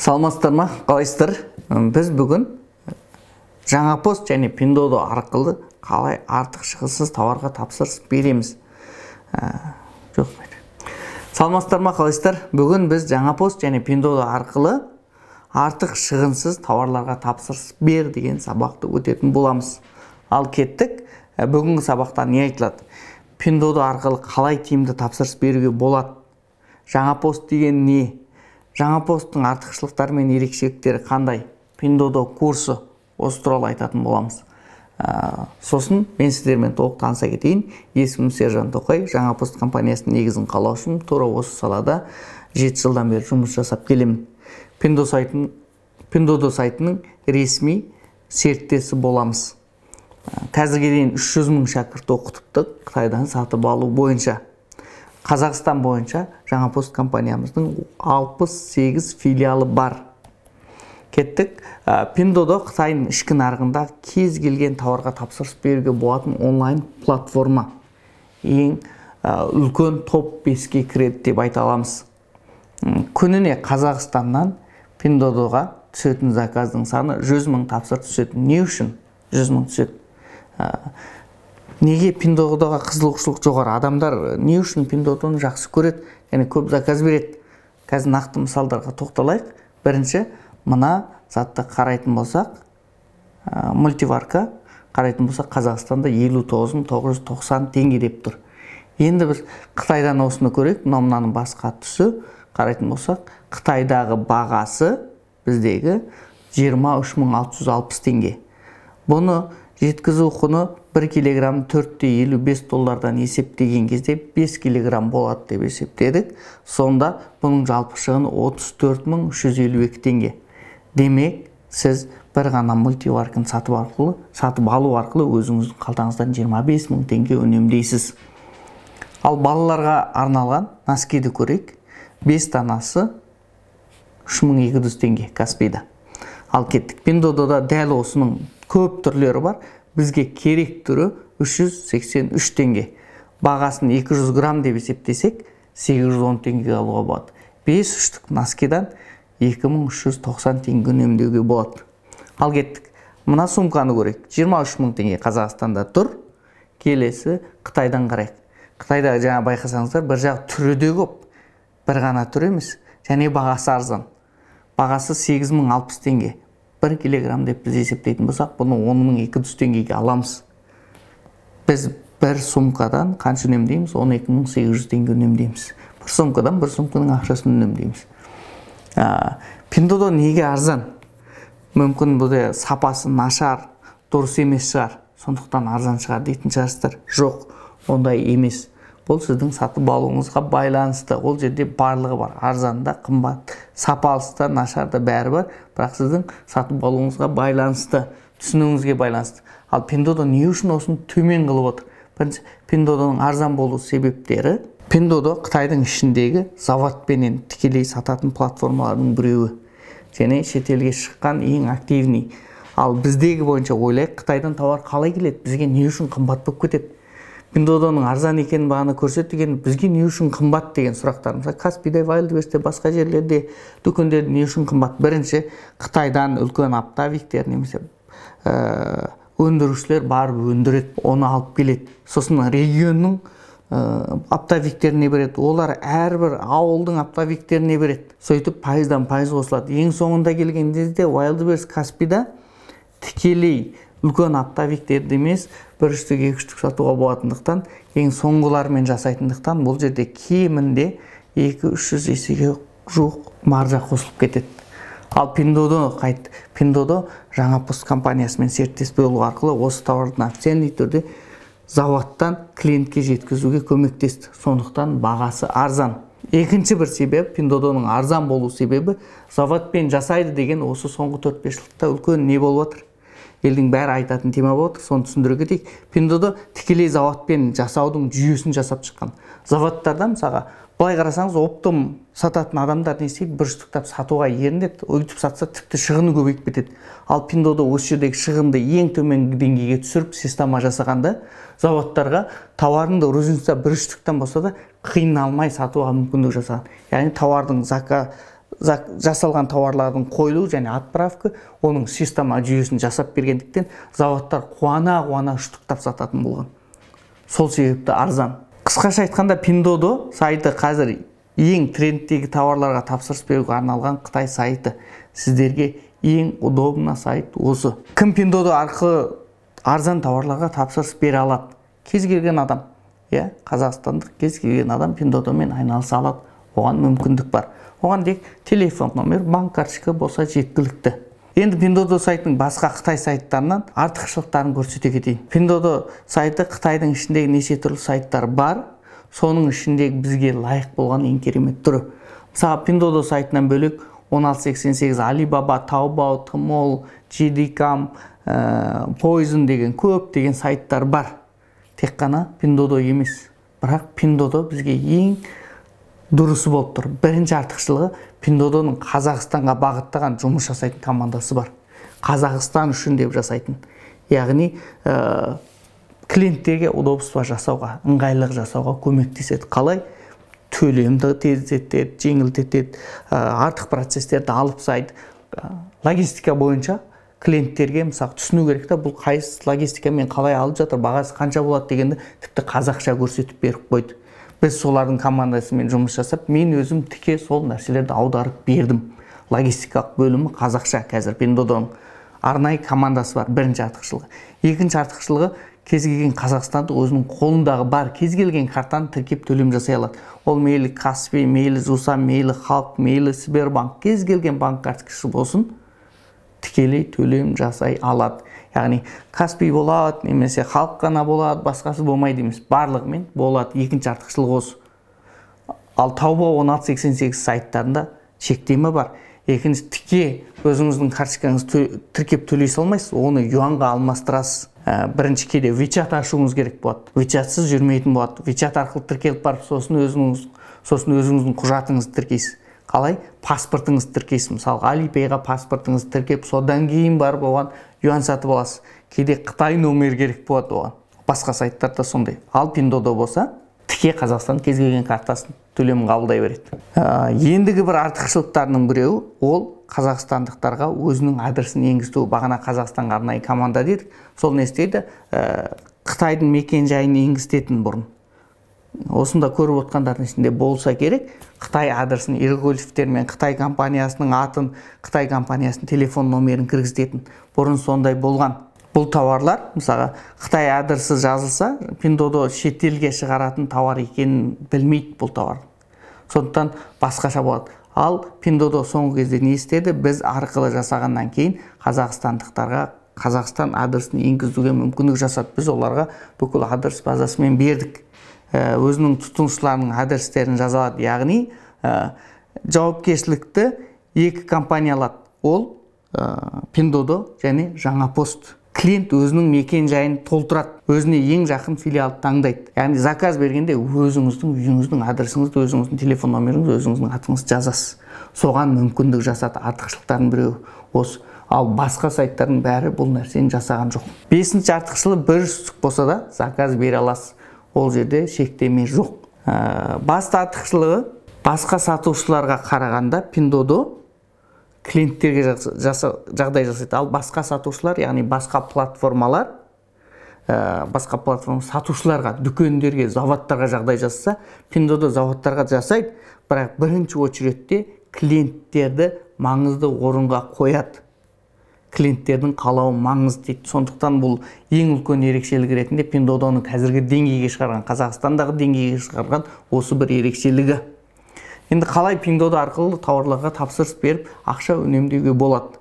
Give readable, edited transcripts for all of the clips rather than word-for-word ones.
Саламатсыздар ма? Қалайсыздар? Біз бүгін жаңа пост және Pinduoduo арқылы қалай артық шығынсыз тауарға тапсырыс береміз. Саламатсыздар ма? Қалайсыздар? Бүгін біз жаңа пост және Pinduoduo арқылы артық шығынсыз тауарларға тапсырыс бер деген сабақты өтетін боламыз. Ал кеттік. Бүгінгі сабақта не айтылады? Pinduoduo арқылы қалай тиімді тапсырыс беруге болады? Жаңа пост деген не? Жаңа посттың артықшылықтары мен ерекшеліктері қандай? Pinduoduo курсы осы туралы айтатын боламыз. Сосын мен сіздермен толық таныса кетейін. Есімім Сержан Тоқай, жаңа пост компаниясының негізін қалаушымын. Тура осы салада 7 жылдан бері жұмыс жасап келемін. Pinduoduo сайтының ресми серіктесі боламыз. Қазірге дейін 300 мың шәкірт оқытыптық Қытайдан сатып алу бойынша. Қазақстан бойынша жаңа пост компаниямыздың 68 филиалы бар. Кеттік. Pinduoduo Қытайдың ішкі нарығында кез келген тауарға тапсырыс беруге болатын онлайн платформа. Ең үлкен топ 5-ке кіреді деп айта аламыз. Күніне Қазақстаннан Pinduoduoға түсетін заказдың саны 100 мың тапсырыс түседі. Не үшін 100 мың түседі? Неге Pinduoduoға қызығушылық жоғары? Адамдар не үшін Pinduoduoны жақсы көреді, яғни көп заказ береді? Қазір нақты мысалдарға тоқталайық. Бірінші, мына затты қарайтын болсақ, мультиварка қарайтын болсақ, Қазақстанда 59.990 теңге деп тұр. Енді біз Қытайдан осыны көрейік. Мынаның басқа түсі қарайтын болсақ, Қытайдағы бағасы біздегі 23.660 теңге. Бұны жеткізу құны 1 килограмм $4.55 есептеген кезде 5 килограмм болады деп есептедік. Сонда бұның жалпы шығыны 34.352 теңге. Демек, сіз бір ғана мультиварканы сатып алу арқылы өзіңіздің қалтаңыздан 25 мың теңге үнемдейсіз. Ал балаларға арналған носкиді көрейік. 5 данасы 3200 теңге Каспийда. Ал кеттік. Pinduoduoда дәл осының көп түрлері бар. Бізге керек түрі 383 теңге. Бағасын 200 грамм деп есептесек, 810 теңге алуға болады. 5 үштік носкидан 2390 теңге үнемдеуге болады. Ал кеттік. Мына сумканы көрейік. 23 мың теңге Қазақстанда тұр. Келесі Қытайдан қарайық. Қытайда жаңа байқасаңыздар, бір жағы түрі де көп. Бір ғана түр емес. Және бағасы арзан. Бағасы 8060 теңге. 1 килограмм деп біз есептейтін болсақ, бұны 10.200 теңгеге аламыз. Біз бір сумкадан қанша үнемдейміз? 12.800 теңге үнемдейміз. Бір сумкадан бір сумканың ақшасын үнемдейміз. Pinduoduo неге арзан? Мүмкін бұл сапасы нашар, дұрыс емес шығар. Сондықтан арзан шығар дейтін шығарсыздар. Жоқ, ондай емес. Бұл сіздің сатып алуыңызға байланысты. Ол жерде барлығы бар. Арзанда, қымбат, сапалыста, нашарда бәрі бар. Бірақ сіздің сатып алуыңызға байланысты, түсінуіңізге байланысты. Ал Pinduoduo не үшін осын төмен қылып отыр? Бірінші, Pinduoduoның арзан болу себептері. Pinduoduo Қытайдың ішіндегі заводпенен тікелей сататын платформалардың біреуі. Және шетелге шыққан ең активный. Ал біздегі бойынша ойлайық, Қытайдан тауар қалай келеді? Бізге не үшін қымбат болып кетеді? Pinduoduoның арзан екенін бағана көрсеткен, бізге не үшін қымбат деген сұрақтарымыз. Каспийде, Вайлдберристе, басқа жерлерде, дүкендерде не үшін қымбат? Бірінші, Қытайдан үлкен оптовиктер немесе өндірушілер барып өндіреді, оны алып келеді. Сосын регионның оптовиктеріне береді. Олар әрбір ауылдың оптовиктеріне береді. Сөйтіп пайыздан пайыз қосылады. Ең соңында келгенде Вайлдберрис, Каспийда тікелей үлкен оптовиктерді емес, бір үштік, екі үштік сатуға болатындықтан, ең соңғылармен жасайтындықтан, бұл жерде кемінде 200-300 есеге жуық маржа қосылып кетеді. Ал Pinduoduo жаңа пост компаниясымен серіктес болу арқылы осы тауардың официальный түрде заводтан клиентке жеткізуге көмектесті. Сондықтан бағасы арзан. Екінші бір себеп, Pinduoduoның арзан болу себебі, заводпен жасайды деген осы соңғы 4-5 жылда үлкен не болып отыр? Елдің бәрі айтатын тема болды, соны түсіндіре кетейік. Pinduoduo тікелей заводпен жасаудың жүйесін жасап шыққан. Заводтарда мысалға, былай қарасаңыз, оптом сататын адамдар не істейді? Бір штуктап сатуға ерінеді, өйтіп сатса тіпті шығыны көбейіп кетеді. Ал Pinduoduo осы жердегі шығынды ең төменгі деңгейге түсіріп, система жасағанда, заводтарға тауарыңды розница бір штуктан болса да қиналмай сатуға мүмкіндік жасаған. Яғни тауардың жасалған тауарлардың қойылу және отправка оның система жүйесін жасап бергендіктен заводтар қуана үштіктап сататын болған. Сол себепті арзан. Қысқаша айтқанда Pinduoduo сайты қазір ең трендтегі тауарларға тапсырыс беруге арналған Қытай сайты. Сіздерге ең удобна сайт осы. Кім Pinduoduo арқылы арзан тауарларға тапсырыс бере алады? Кез келген адам, қазақстандық кез келген адам Pinduoduoмен айналыса алады. Оған мүмкіндік бар. Оған тек телефон номер, банк карточка болса жеткілікті. Енді Pinduoduo сайтының басқа Қытай сайттарынан артықшылықтарын көрсете кетейін. Pinduoduo сайты Қытайдың ішіндегі неше түрлі сайттар бар. Соның ішіндегі бізге лайық болған ең керемет түрі. Мысалы, Pinduoduo сайтынан бөлек 1688, Alibaba, Taobao, Tmall, JD.com, Poizon деген көптеген сайттар бар. Тек қана Pinduoduo емес. Бірақ Pinduoduo бізге ең дұрысы болып тұр. Бірінші артықшылығы Pinduoduoның Қазақстанға бағыттаған жұмыс жасайтын командасы бар. Қазақстан үшін деп жасайтын. Яғни клиенттерге удобство жасауға, ыңғайлық жасауға көмектеседі. Қалай? Төлемді тездетеді, жеңілдетеді, артық процестерді алып тастайды. Логистика бойынша клиенттерге мысалы түсіну керек та, бұл қайсы логистикамен қалай алып жатыр, бағасы қанша болады дегенді тіпті қазақша көрсетіп беріп қойды. Біз солардың командасымен жұмыс жасап, мен өзім тіке сол нәрселерді аударып бердім. Логистикалық бөлімі қазақша қазір Pinduoduoның арнайы командасы бар. Бірінші артықшылығы. Екінші артықшылығы кез келген қазақстандық өзінің қолындағы бар кез келген картаны тіркеп төлем жасай алады. Ол мейлі Каспий, мейлі Жусан, мейлі Халық, мейлі Сбербанк, кез келген банк карточкасы болсын, тікелей төлем жасай алады. Яғни Каспий болады, немесе Халық қана болады, басқасы болмайды емес. Барлығымен болады. Екінші артықшылығы осы. Ал Taobao 1688 сайттарында шектеме бар. Екінші, тіке өзіңіздің карточкаңызды тіркеп төлей салмайсыз, оны юанға алмастырасыз. Бірінші кейде WeChat ашуыңыз керек болады. WeChatсыз жүрмейтін болады. WeChat арқылы тіркеліп барып, сосын өзіңіздің құжатыңызды тіркейсіз. Қалай? Паспортыңызды тіркейсіз. Мысалы, Alipayға паспортыңызды тіркеп, содан кейін барып оған юан сатып аласыз. Кейде Қытай номер керек болады оған. Басқа сайттарда сондай. Ал Pinduoduo болса, тіке Қазақстан кез келген картасын төлемін қабылдай береді. Ендігі бір артықшылықтарының біреуі ол қазақстандықтарға өзінің адресін енгізу. Бағана Қазақстанға арнайы команда дедік. Сол не істейді? Қытайдың мекен жайын енгізетін бұрын. Осында көріп отқандардың ішінде болса керек, Қытай адресін, иероглифтермен Қытай компаниясының атын, Қытай компаниясының телефон номерін кіргізетін. Бұрын сондай болған. Бұл тауарлар, мысалы, Қытай адресі жазылса, Pinduoduo шетелге шығаратын тауар екенін білмейді бұл тауар. Сондықтан басқаша болады. Ал Pinduoduo соңғы кезде не істеді? Біз арқылы жасағаннан кейін қазақстандықтарға Қазақстан адресін енгізуге мүмкіндік жасады. Біз оларға бүкіл адрес базасымен бердік. Өзінің тұтынушыларының адрестерін жазалады. Яғни жауапкершілікті екі компания алады. Ол Pinduoduo және жаңа пост. Клиент өзінің мекен жайын толтырады. Өзіне ең жақын филиалды таңдайды. Яғни заказ бергенде өзіңіздің үйіңіздің адресіңізді, өзіңіздің телефон номеріңізді, өзіңіздің атыңызды жазасыз. Соған мүмкіндік жасады. Артықшылықтардың біреуі осы. Ал басқа сайттардың бәрі бұл нәрсені жасаған жоқ. Бесінші артықшылығы бір үштік болса да заказ бере аласыз. Ол жерде шектеме жоқ. Басты артықшылығы басқа сатушыларға қарағанда Pinduoduo клиенттерге жағдай жасайды. Ал басқа сатушылар, яғни басқа платформалар, сатушыларға, дүкендерге, заводтарға жағдай жасаса, Pinduoduo заводтарға жасайды, бірақ бірінші очередте клиенттерді маңызды орынға қояды. Клиенттердің қалауы маңызды дейді. Сондықтан бұл ең үлкен ерекшелігі ретінде Pinduoduo'ны қазіргі деңгейге шығарған, Қазақстандағы деңгейге шығарған осы бір ерекшелігі. Енді қалай Pinduoduo арқылы тауарларға тапсырыс беріп, ақша үнемдеуге болады?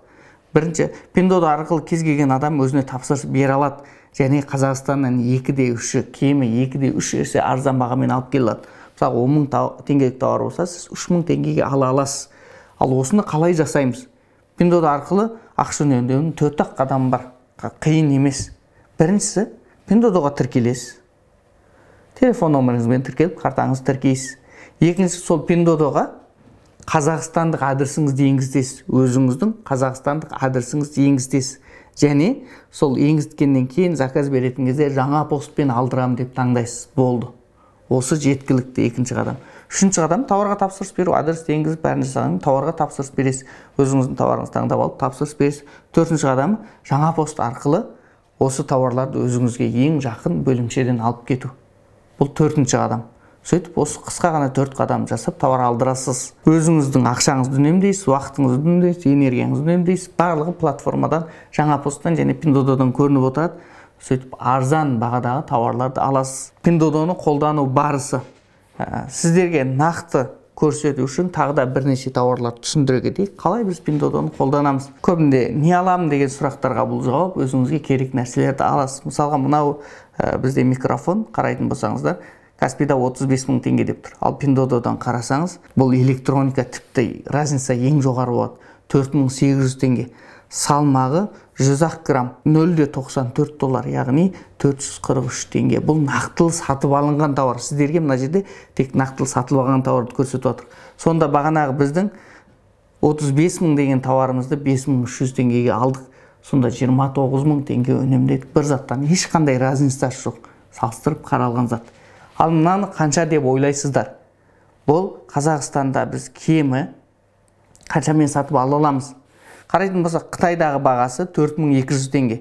Бірінші, Pinduoduo арқылы кез келген адам өзіне тапсырыс бере алады, және Қазақстаннан 2-3, кемі 2-3 есе арзан бағамен алып келеді. Мысалы, 10 мың теңгелік тауар болса, сіз 3 мың теңгеге ала аласыз. Ал осыны қалай жасаймыз? Pinduoduo арқылы ақша үнемдеудің 4 қадамы бар. Қиын емес. Біріншісі, Pinduoduo'ға тіркелесіз. Телефон номеріңізбен тіркеліп, картаңызды тіркейсіз. Екіншісі, сол Pinduoduo'ға қазақстандық адресіңізді енгізесіз. Өзіңіздің қазақстандық адресіңізді енгізесіз. Және сол енгізгеннен кейін заказ беретін кезде жаңа постпен алдырам деп таңдайсыз. Болды. Осы жеткілікті екінші қадам. Үшінші қадам тауарға тапсырыс беру. Адресті енгізіп, бәрін жасағаннан кейін тауарға тапсырыс бересіз. Өзіңіздің тауарыңызды таңдап алып тапсырыс бересіз. Төртінші қадам жаңа пост арқылы осы тауарларды өзіңізге ең жақын бөлімшеден алып кету. Бұл төртінші қадам. Сөйтіп, осы қысқа ғана 4 қадам жасап тауар алдырасыз. Өзіңіздің ақшаңызды үнемдейсіз, уақытыңызды үнемдейсіз, энергияңызды үнемдейсіз. Барлығы платформадан, жаңа посттан және Pinduoduo'дан көрініп отырады. Сөйтіп, арзан бағадағы тауарларды аласыз. Pinduoduo'ны қолдану барысы сіздерге нақты көрсету үшін тағы да бірнеше тауарларды түсіндіре кетейік. Қалай біз Pinduoduo'ны қолданамыз? Көбінде не аламын деген сұрақтарға бұл жауап, өзіңізге керек нәрселерді аласыз. Мысалға, мынау бізде микрофон қарайтын болсаңыздар, Каспида 35 000 теңге деп тұр. Ал Pinduoduo'дан қарасаңыз, бұл электроника тіпті разница ең жоғары болады. 4800 теңге. Салмағы 100 грамм, 0,94 доллар, яғни 443 теңге. Бұл нақтылы сатып алынған тауар. Сіздерге мына жерде тек нақтылы сатып алған тауарды көрсетіп отыр. Сонда бағанағы біздің 35 000 деген тауарымызды 5300 теңгеге алдық. Сонда 29 000 теңге үнемдедік. Бір заттан ешқандай разницасы жоқ. Салыстырып қаралған зат. Ал мынаны қанша деп ойлайсыздар? Бұл Қазақстанда біз кемі қаншамен сатып ала аламыз? Қарайтын болсақ, Қытайдағы бағасы 4200 теңге.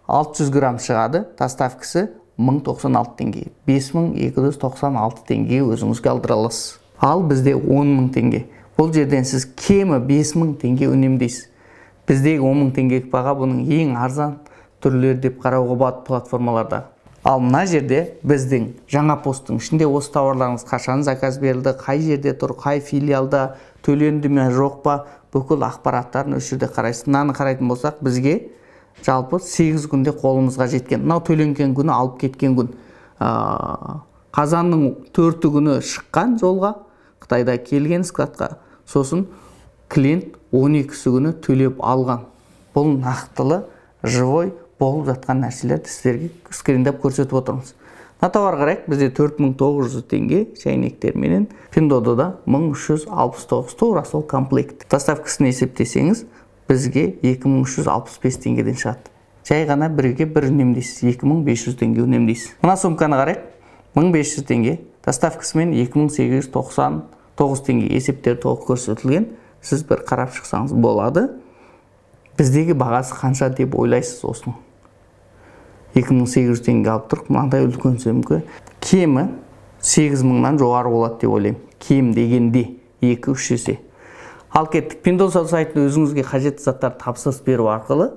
600 грамм шығады, доставкасы 1096 теңге. 5296 теңге өзіңізге алдыра аласыз. Ал бізде 10 000 теңге. Бұл жерден сіз кемі 5000 теңге үнемдейсіз. Біздегі 10 000 теңгелік баға бұның ең арзан түрлері деп қарауға болады платформаларда. Ал мына жерде біздің жаңа посттың ішінде осы тауарларыңыз қашан заказ берілді, қай жерде тұр, қай филиалда, төленді ме жоқ па, бүкіл ақпараттарын осы жерде қарайсыз. Мынаны қарайтын болсақ, бізге жалпы 8 күнде қолымызға жеткен. Мынау төленген күні, алып кеткен күн. Қазанның 4 күні шыққан жолға, Қытайда келген складқа. Сосын клиент 12 күні төлеп алған. Бұл нақтылы, живой болып жатқан нәрселерді сіздерге скриндап көрсетіп отырмыз. Мына тауар қарайық, бізде 4900 теңге шайнектерменен, Pinduoduo'да 1369 тура сол комплект. Доставкасын есептесеңіз, бізге 2365 теңгеден шығады. Жай ғана бірге бір үнемдейсіз, 2500 теңге үнемдейсіз. Мына сумканы қарайық, 1500 теңге, доставкасымен 2899 теңге есептер толық көрсетілген. Сіз бір қарап шықсаңыз болады. Біздегі бағасы қанша деп ойлайсыз осының? 2800 теңге алып тұрық, мынандай үлкен сөмке. Кемі 8000-нан жоғары болады деп ойлаймын. Кем дегенде 2-3 есе. Ал кеттік, Pinduoduo сайтында өзіңізге қажетті заттар тапсырыс беру арқылы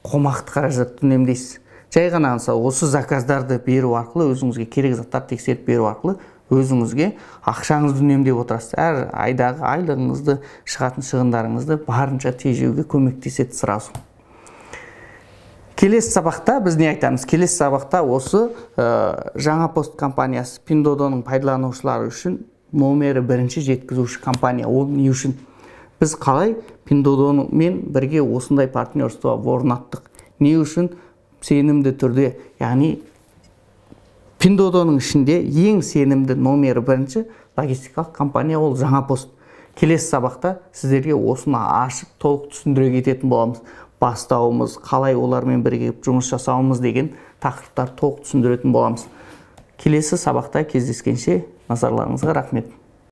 қомақты қаражатты үнемдейсіз. Жай ғана осы заказдарды беру арқылы, өзіңізге керек заттар тексеріп беру арқылы өзіңізге ақшаңызды үнемдеп отырасыз. Әр айдағы айлығыңызды, шығатын шығындарыңызды барынша тежеуге көмектеседі сразу. Келесі сабақта біз не айтамыз? Келесі сабақта осы жаңа пост компаниясы Pinduoduo'ның пайдаланушылары үшін номері бірінші жеткізуші компания. Ол не үшін? Біз қалай Pinduoduo'мен бірге осындай партнерство орнаттық? Не үшін? Сенімді түрде, яғни Pinduoduo'ның ішінде ең сенімді номері бірінші логистикалық компания ол жаңа пост. Келесі сабақта сіздерге осыны ашып толық түсіндіре кететін боламыз. Бастауымыз, қалай олармен бірге жұмыс жасауымыз деген тақырыптар толық түсіндіретін боламыз. Келесі сабақта кездескенше назарларыңызға рахмет.